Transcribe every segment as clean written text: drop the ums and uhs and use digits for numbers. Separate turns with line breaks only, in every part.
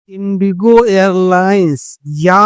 Indigo airlines या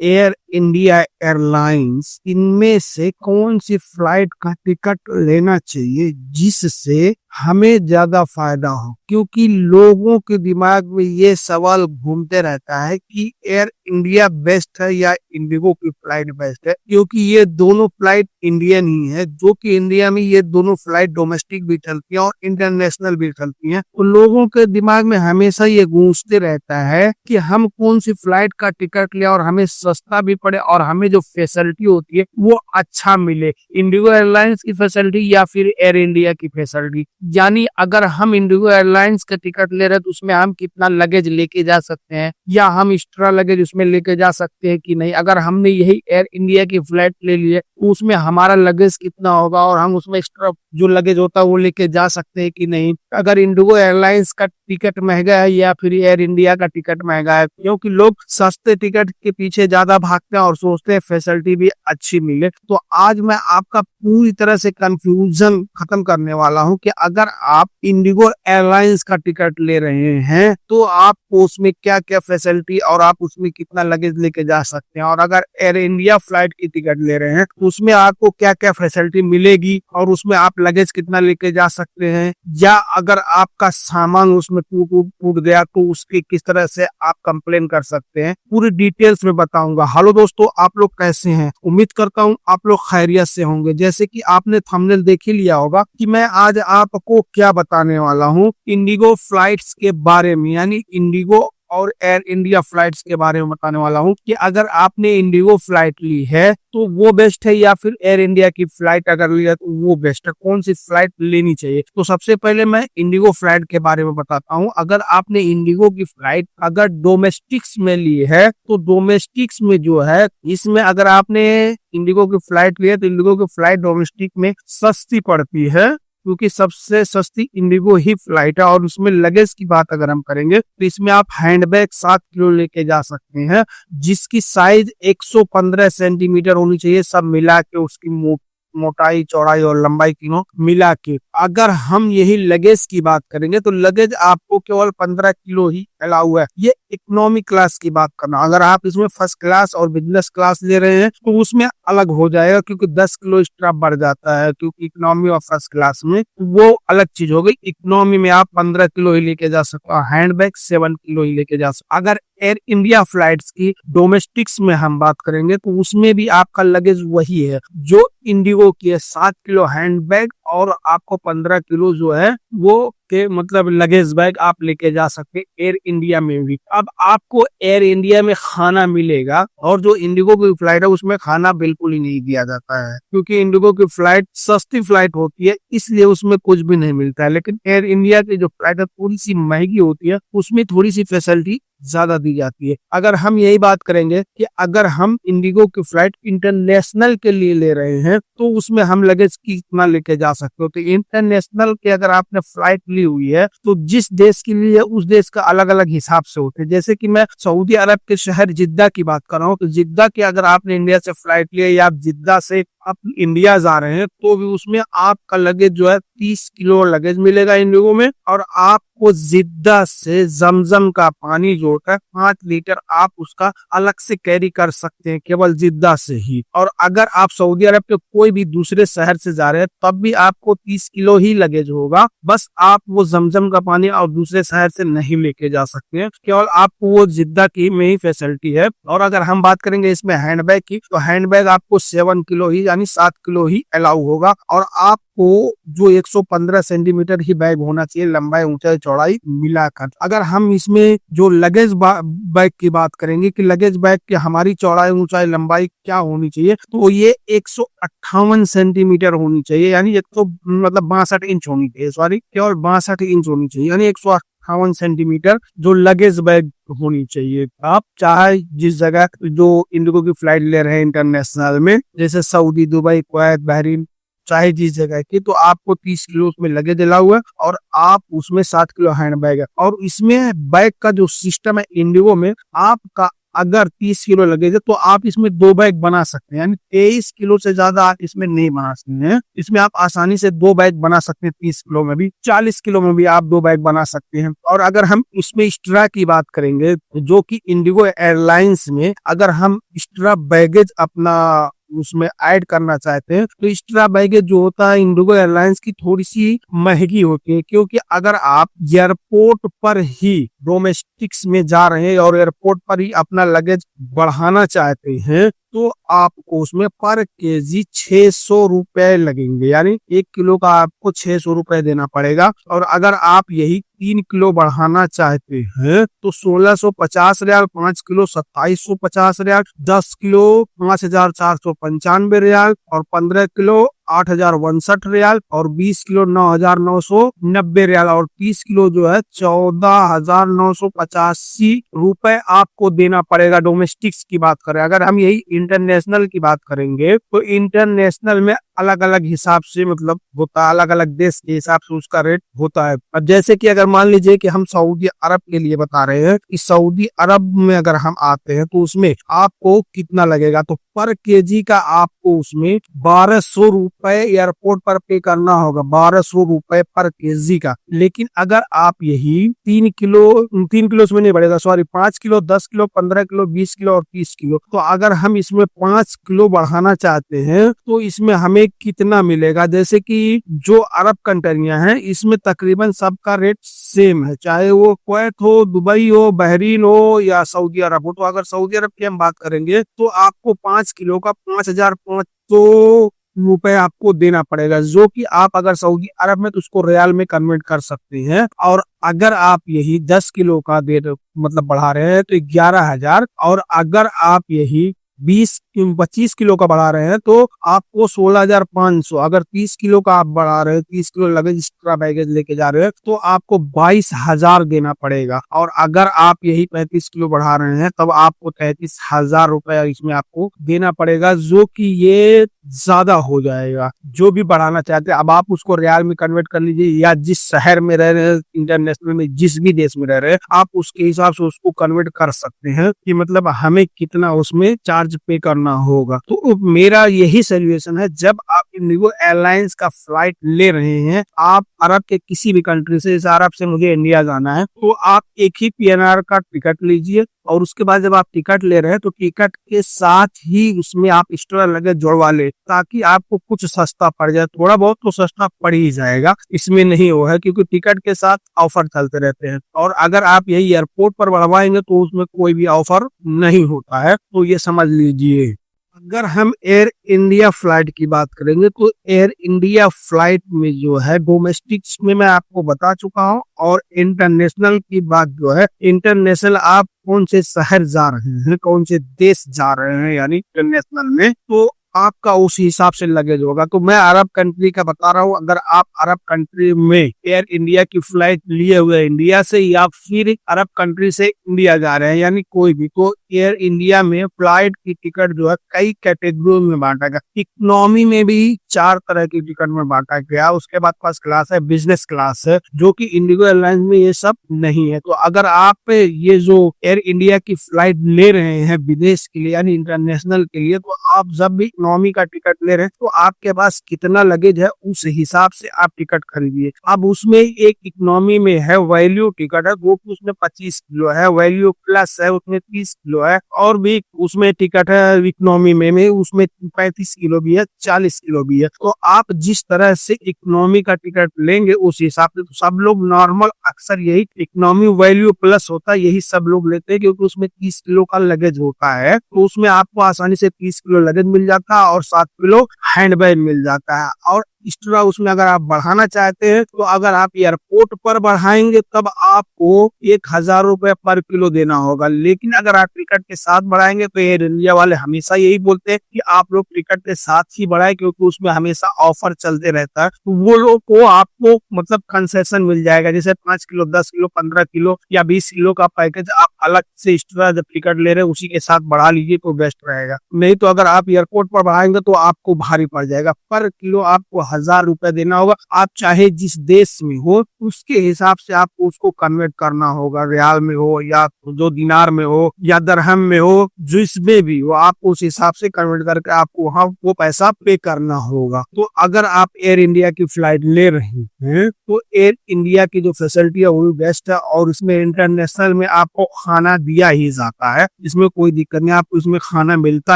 air India airlines, इनमें से कौन सी फ्लाइट का टिकट लेना चाहिए जिससे हमें ज्यादा फायदा हो? क्योंकि लोगों के दिमाग में ये सवाल घूमते रहता है कि एयर इंडिया बेस्ट है या इंडिगो की फ्लाइट बेस्ट है, क्योंकि ये दोनों फ्लाइट इंडियन ही है, जो कि इंडिया में ये दोनों फ्लाइट डोमेस्टिक भी चलती हैं और इंटरनेशनल भी चलती हैं। तो लोगों के दिमाग में हमेशा ये गूंजते रहता है कि हम कौन सी फ्लाइट का टिकट लें और हमें सस्ता भी पड़े और हमें जो फैसिलिटी होती है वो अच्छा मिले, इंडिगो एयरलाइंस की फैसिलिटी या फिर एयर इंडिया की फैसिलिटी। यानी अगर हम इंडिगो एयरलाइंस का टिकट ले रहे हैं तो उसमें हम कितना लगेज लेके जा सकते हैं या हम एक्स्ट्रा लगेज उसमें लेके जा सकते हैं कि नहीं। अगर हमने यही एयर इंडिया की फ्लाइट ले ली है तो उसमें हमारा लगेज कितना होगा और हम उसमें एक्स्ट्रा जो लगेज होता है वो लेके जा सकते हैं कि नहीं। अगर इंडिगो एयरलाइंस का टिकट महंगा है या फिर एयर इंडिया का टिकट महंगा है, क्योंकि लोग सस्ते टिकट के पीछे ज्यादा भागते हैं और सोचते हैं फैसिलिटी भी अच्छी मिले। तो आज मैं आपका पूरी तरह से कंफ्यूजन खत्म करने वाला हूं कि अगर आप इंडिगो एयरलाइंस का टिकट ले रहे हैं तो आपको उसमें क्या क्या फैसिलिटी और आप उसमें कितना लगेज लेके जा सकते हैं, और अगर एयर इंडिया फ्लाइट की टिकट ले रहे हैं तो उसमें आपको क्या क्या फैसिलिटी मिलेगी और उसमें आप लगेज कितना लेके जा सकते हैं, या अगर आपका सामान उसमें टूट गया तो उसकी किस तरह से आप कंप्लेन कर सकते हैं, पूरी डिटेल्स में बताऊंगा। हेलो दोस्तों, आप लोग कैसे हैं? उम्मीद करता हूं आप लोग खैरियत से होंगे। जैसे कि आपने थंबनेल देख ही लिया होगा कि मैं आज आपको क्या बताने वाला हूं इंडिगो फ्लाइट्स के बारे में, यानी इंडिगो और एयर इंडिया फ्लाइट्स के बारे में बताने वाला हूं कि अगर आपने इंडिगो फ्लाइट ली है तो वो बेस्ट है या फिर एयर इंडिया की फ्लाइट अगर ली है तो वो बेस्ट है, कौन सी फ्लाइट लेनी चाहिए। तो सबसे पहले मैं इंडिगो फ्लाइट के बारे में बताता हूं। अगर आपने इंडिगो की फ्लाइट अगर डोमेस्टिक्स में ली है तो डोमेस्टिक्स में जो है, इसमें अगर आपने इंडिगो की फ्लाइट ली है तो इंडिगो की फ्लाइट डोमेस्टिक में सस्ती पड़ती है, क्योंकि सबसे सस्ती इंडिगो ही फ्लाइट है। और उसमें लगेज की बात अगर हम करेंगे तो इसमें आप हैंडबैग 7 किलो लेके जा सकते हैं, जिसकी साइज 115 सेंटीमीटर होनी चाहिए, सब मिला के उसकी मोटाई चौड़ाई और लंबाई तीनों मिला के। अगर हम यही लगेज की बात करेंगे तो लगेज आपको केवल 15 किलो ही अलाउ है। ये इकोनॉमी क्लास की बात करना, अगर आप इसमें फर्स्ट क्लास और बिजनेस क्लास ले रहे हैं तो उसमें अलग हो जाएगा, क्योंकि 10 किलो एक्स्ट्रा बढ़ जाता है, क्योंकि इकोनॉमी और फर्स्ट क्लास में वो अलग चीज हो गई। इकोनॉमी में आप 15 किलो ही लेके जा सकते हो, हैंडबैग 7 किलो ही लेके जा सकते। अगर एयर इंडिया फ्लाइट्स की डोमेस्टिक्स में हम बात करेंगे तो उसमें भी आपका लगेज वही है जो इंडिगो की है, 7 किलो हैंडबैग और आपको 15 किलो जो है वो के मतलब लगेज बैग आप लेके जा सकते हैं एयर इंडिया में भी। अब आपको एयर इंडिया में खाना मिलेगा और जो इंडिगो की फ्लाइट है उसमें खाना बिल्कुल ही नहीं दिया जाता है, क्योंकि इंडिगो की फ्लाइट सस्ती फ्लाइट होती है इसलिए उसमें कुछ भी नहीं मिलता है। लेकिन एयर इंडिया की जो फ्लाइट है थोड़ी सी महंगी होती है, उसमें थोड़ी सी फैसिलिटी ज्यादा दी जाती है। अगर हम यही बात करेंगे कि अगर हम इंडिगो की फ्लाइट इंटरनेशनल के लिए ले रहे हैं तो उसमें हम लगेज कितना लेके जा सकते हो। तो इंटरनेशनल के अगर आपने फ्लाइट ली हुई है तो जिस देश के लिए उस देश का अलग अलग हिसाब से होते हैं। जैसे कि मैं सऊदी अरब के शहर जिद्दा की बात कर रहा हूँ, तो जिद्दा की अगर आपने इंडिया से फ्लाइट ली है या आप जिद्दा से आप इंडिया जा रहे हैं तो भी उसमें आपका लगेज जो है 30 किलो लगेज मिलेगा इंडिगो में, और आपको जिद्दा से जमजम का पानी जो होता है 5 लीटर आप उसका अलग से कैरी कर सकते हैं केवल जिद्दा से ही। और अगर आप सऊदी अरब के कोई भी दूसरे शहर से जा रहे हैं तब भी आपको 30 किलो ही लगेज होगा, बस आप वो जमजम का पानी और दूसरे शहर से नहीं लेके जा सकते हैं, केवल आपको वो जिद्दा की में ही फैसिलिटी है। और अगर हम बात करेंगे इसमें हैंडबैग की तो हैंडबैग आपको 7 किलो ही यानी 7 किलो ही अलाउ होगा, और आपको जो 115 सेंटीमीटर ही बैग होना चाहिए, लंबाई ऊंचाई चौड़ाई मिलाकर। अगर हम इसमें जो लगेज बैग की बात करेंगे कि लगेज बैग की हमारी चौड़ाई ऊंचाई लंबाई क्या होनी चाहिए, तो ये 158 सेंटीमीटर होनी चाहिए, यानी 62 इंच होनी चाहिए, सॉरी केवल 62 इंच होनी चाहिए, यानी 158 सेंटीमीटर जो लगेज बैग होनी चाहिए। आप चाहे जिस जगह जो इंडिगो की फ्लाइट ले रहे हैं इंटरनेशनल में, जैसे सऊदी, दुबई, कुवैत, बहरीन, चाहे जिस जगह की, तो आपको 30 किलो उसमें लगेज अलाउ है और आप उसमें 7 किलो हैंड बैग है। और इसमें बैग का जो सिस्टम है इंडिगो में, आपका अगर 30 किलो लगेगा तो आप इसमें 2 बैग बना सकते हैं, यानी 23 किलो से ज्यादा आप इसमें नहीं बना सकते हैं। इसमें आप आसानी से 2 बैग बना सकते हैं, 30 किलो में भी, 40 किलो में भी आप 2 बैग बना सकते हैं। और अगर हम इसमें एक्स्ट्रा की बात करेंगे, जो कि इंडिगो एयरलाइंस में अगर हम एक्स्ट्रा बैगेज अपना उसमें ऐड करना चाहते हैं तो एक्स्ट्रा बैगेज जो होता है इंडिगो एयरलाइंस की थोड़ी सी महंगी होती है, क्योंकि अगर आप एयरपोर्ट पर ही डोमेस्टिक्स में जा रहे हैं और एयरपोर्ट पर ही अपना लगेज बढ़ाना चाहते हैं तो आपको उसमें पर केजी 600 रुपए लगेंगे, यानी 1 किलो का आपको 600 रुपए देना पड़ेगा। और अगर आप यही 3 किलो बढ़ाना चाहते हैं तो 1650 रियाल, 5 किलो 2750 रियाल, 10 किलो 5495 रियाल, और 15 किलो 8061 रियाल, और 20 किलो 9990 रियाल, और 30 किलो जो है 14985 रुपए आपको देना पड़ेगा। डोमेस्टिक्स की बात करें, अगर हम यही इंटरनेशनल की बात करेंगे तो इंटरनेशनल में अलग अलग हिसाब से मतलब होता है, अलग अलग देश के हिसाब से उसका रेट होता है। अब जैसे कि अगर मान लीजिए कि हम सऊदी अरब के लिए बता रहे हैं कि सऊदी अरब में अगर हम आते हैं तो उसमें आपको कितना लगेगा, तो पर केजी का आपको उसमें 1200 रुपए एयरपोर्ट पर पे करना होगा, 1200 रुपए पर केजी का। लेकिन अगर आप यही 3 किलो उसमें नहीं बढ़ेगा, sorry 5 kilo, 10 kilo, 15 kilo, 20 kilo और 30 किलो, तो अगर हम इसमें 5 किलो बढ़ाना चाहते हैं तो इसमें हमें कितना मिलेगा। जैसे कि जो अरब कंट्रियां हैं इसमें तकरीबन सबका रेट सेम है, चाहे वो कुवैत हो, दुबई हो, बहरीन हो या सऊदी अरब हो। तो अगर सऊदी अरब की हम बात करेंगे तो आपको 5 किलो का 5500 रुपए आपको देना पड़ेगा, जो कि आप अगर सऊदी अरब में तो उसको रियाल में कन्वर्ट कर सकते हैं। और अगर आप यही 10 किलो का दे मतलब बढ़ा रहे हैं तो 11,000, और अगर आप यही 25 किलो का बढ़ा रहे हैं तो आपको 16,500। अगर 30 किलो का आप बढ़ा रहे हैं, 30 किलो लगेज एक्स्ट्रा बैगेज लेके जा रहे हैं तो आपको 22,000 देना पड़ेगा। और अगर आप यही 35 किलो बढ़ा रहे हैं तब आपको 33,000 रुपए इसमें आपको देना पड़ेगा, जो कि ये ज्यादा हो जाएगा। जो भी बढ़ाना चाहते हैं अब आप उसको रियाल में कन्वर्ट कर लीजिए, या जिस शहर में रह रहे हैं इंटरनेशनल में, जिस भी देश में रह रहे हैं आप उसके हिसाब से उसको कन्वर्ट कर सकते हैं कि मतलब हमें कितना उसमें चार्ज पे करना होगा। तो मेरा यही सजेशन है, जब आप इंडिगो एयरलाइंस का फ्लाइट ले रहे हैं, आप अरब के किसी भी कंट्री से, जैसे अरब से मुझे इंडिया जाना है तो आप एक ही पीएनआर का टिकट लीजिए, और उसके बाद जब आप टिकट ले रहे हैं तो टिकट के साथ ही उसमें आप एक्स्ट्रा लगेज जोड़वा ले, ताकि आपको कुछ सस्ता पड़ जाए। थोड़ा बहुत तो सस्ता पड़ ही जाएगा, इसमें नहीं वो है, क्योंकि टिकट के साथ ऑफर चलते रहते हैं। और अगर आप यही एयरपोर्ट पर बढ़वाएंगे तो उसमें कोई भी ऑफर नहीं होता है, तो ये समझ लीजिए। अगर हम एयर इंडिया फ्लाइट की बात करेंगे तो एयर इंडिया फ्लाइट में जो है डोमेस्टिक्स में मैं आपको बता चुका हूं, और इंटरनेशनल की बात जो है, इंटरनेशनल आप कौन से शहर जा रहे हैं, कौन से देश जा रहे हैं, यानी इंटरनेशनल में, तो आपका उस हिसाब से लगेज होगा। तो मैं अरब कंट्री का बता रहा हूँ, अगर आप अरब कंट्री में एयर इंडिया की फ्लाइट लिए हुए इंडिया से, या फिर अरब कंट्री से इंडिया जा रहे हैं, यानी कोई भी, तो एयर इंडिया में फ्लाइट की टिकट जो है कई कैटेगरी में बांटा गया। इकोनॉमी में भी 4 तरह की टिकट में बांटा गया, उसके बाद फर्स्ट क्लास है, बिजनेस क्लास है, जो कि इंडिगो एयरलाइंस में ये सब नहीं है। तो अगर आप ये जो एयर इंडिया की फ्लाइट ले रहे हैं विदेश के लिए यानी इंटरनेशनल के लिए, तो आप जब भी इकोनॉमी का टिकट ले रहे हैं तो आपके पास कितना लगेज है उस हिसाब से आप टिकट खरीदिए। अब उसमें एक इकोनॉमी में है वैल्यू टिकट है, वो उसमें 25 किलो है, वैल्यू प्लस है उसमें 30 किलो है, और भी उसमें टिकट है इकोनॉमी में उसमें 35 किलो भी है, 40 किलो भी है। तो आप जिस तरह से इकोनॉमी का टिकट लेंगे उस हिसाब से, तो सब लोग नॉर्मल अक्सर यही इकोनॉमी वैल्यू प्लस होता है, यही सब लोग लेते हैं, क्योंकि उसमें 30 किलो का लगेज होता है, तो उसमें आपको आसानी से 30 किलो लगेज मिल जाता है और 7 किलो हैंडबैग मिल जाता है। और एक्स्ट्रा उसमें अगर आप बढ़ाना चाहते हैं तो अगर आप एयरपोर्ट पर बढ़ाएंगे तब आपको 1,000 रुपए पर किलो देना होगा। लेकिन अगर आप टिकट के साथ बढ़ाएंगे तो एयर इंडिया वाले हमेशा यही बोलते हैं कि आप लोग टिकट के साथ ही बढ़ाए, क्योंकि उसमें हमेशा ऑफर चलते रहता है, तो वो लोग को आपको मतलब कंसेशन मिल जाएगा। जैसे 5 किलो, 10 किलो, 15 किलो या 20 किलो का पैकेज आप अलग से एक्स्ट्रा जब टिकट ले रहे हैं उसी के साथ बढ़ा लीजिए तो बेस्ट रहेगा। नहीं तो अगर आप एयरपोर्ट पर बढ़ाएंगे तो आपको भारी पड़ जाएगा, पर किलो आपको 1000 रुपए देना होगा। आप चाहे जिस देश में हो उसके हिसाब से आपको उसको कन्वर्ट करना होगा, रियाल में हो या जो दिनार में हो या दरहम में हो, जिसमें भी हो आपको उस हिसाब से कन्वर्ट करके आपको वहाँ वो पैसा पे करना होगा। तो अगर आप एयर इंडिया की फ्लाइट ले रहे हैं तो एयर इंडिया की जो फैसिलिटी है वो भी बेस्ट है, और उसमें इंटरनेशनल में आपको खाना दिया ही जाता है, इसमें कोई दिक्कत नहीं, आपको इसमें खाना मिलता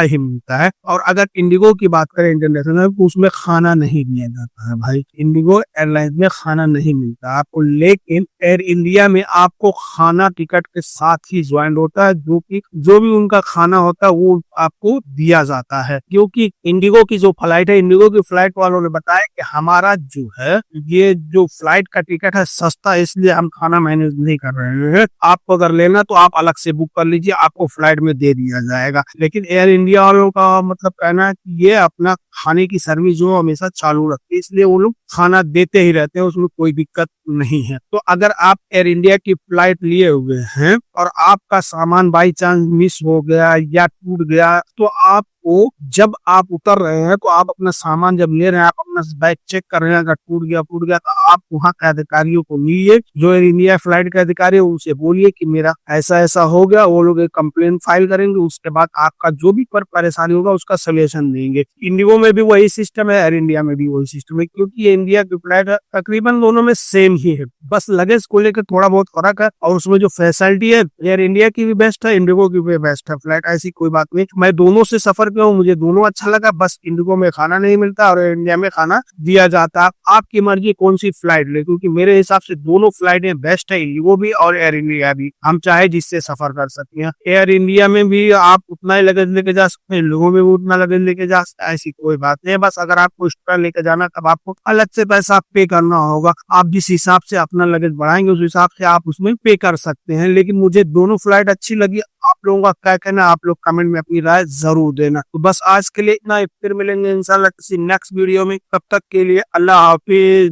ही मिलता है। और अगर इंडिगो की बात करें इंटरनेशनल तो उसमें खाना नहीं दिया जाता है भाई, इंडिगो एयरलाइंस में खाना नहीं मिलता आपको, लेकिन एयर इंडिया में आपको खाना टिकट के साथ ही ज्वाइन होता है, जो कि जो भी उनका खाना होता है वो आपको दिया जाता है। क्योंकि इंडिगो की जो फ्लाइट है, इंडिगो की फ्लाइट वालों ने बताया कि हमारा जो है ये जो फ्लाइट का टिकट है सस्ता है, इसलिए हम खाना मैनेज नहीं कर रहे हैं, आपको अगर लेना तो आप अलग से बुक कर लीजिए, आपको फ्लाइट में दे दिया जाएगा। लेकिन एयर इंडिया वालों का मतलब कहना है कि ये अपना खाने की सर्विस जो हमेशा चालू रखते हैं, इसलिए वो लोग खाना देते ही रहते हैं, उसमें कोई दिक्कत नहीं है। तो अगर आप एयर इंडिया की फ्लाइट लिए हुए हैं और आपका सामान बाई चांस मिस हो गया या टूट गया, तो आपको जब आप उतर रहे हैं तो आप अपना सामान जब ले रहे हैं, आप अपना बैग चेक कर रहे हैं, अगर टूट गया तो आप वहाँ के अधिकारियों को मिलिए, जो एयर इंडिया फ्लाइट के अधिकारी है उनसे बोलिए कि मेरा ऐसा ऐसा हो गया, वो लोग एक कंप्लेंट फाइल करेंगे, उसके बाद आपका जो भी परेशानी होगा उसका सोल्यूशन देंगे। इंडिगो में भी वही सिस्टम है, एयर इंडिया में भी वही सिस्टम है, क्योंकि ये इंडिया की फ्लाइट तकरीबन दोनों में सेम ही है, बस लगेज को लेकर थोड़ा बहुत फर्क है। और उसमें जो फैसिलिटी है एयर इंडिया की भी बेस्ट है, इंडिगो की भी बेस्ट है फ्लाइट, ऐसी कोई बात नहीं। मैं दोनों से सफर किया हूँ, मुझे दोनों अच्छा लगा, बस इंडिगो में खाना नहीं मिलता और एयर इंडिया में खाना दिया जाता। आपकी मर्जी कौन सी फ्लाइट ले, क्योंकि मेरे हिसाब से दोनों फ्लाइटें बेस्ट है, इंडिगो भी और एयर इंडिया भी, हम चाहे जिससे सफर कर सकते हैं। एयर इंडिया में भी आप उतना ही लगेज लेके जा सकते हैं, इंडिगो में भी उतना लगेज लेके जा सकते हैं, ऐसी कोई बात नहीं है। बस अगर आपको एक्स्ट्रा लेके जाना तब आपको अलग से पैसा पे करना होगा, आप जिस हिसाब से अपना लगेज बढ़ाएंगे उस हिसाब से आप उसमें पे कर सकते हैं। लेकिन मुझे दोनों फ्लाइट अच्छी लगी, आप लोगों का क्या कहना, आप लोग कमेंट में अपनी राय जरूर देना। तो बस आज के लिए इतना ही, फिर मिलेंगे इंशाल्लाह किसी नेक्स्ट वीडियो में, तब तक के लिए अल्लाह हाफिज।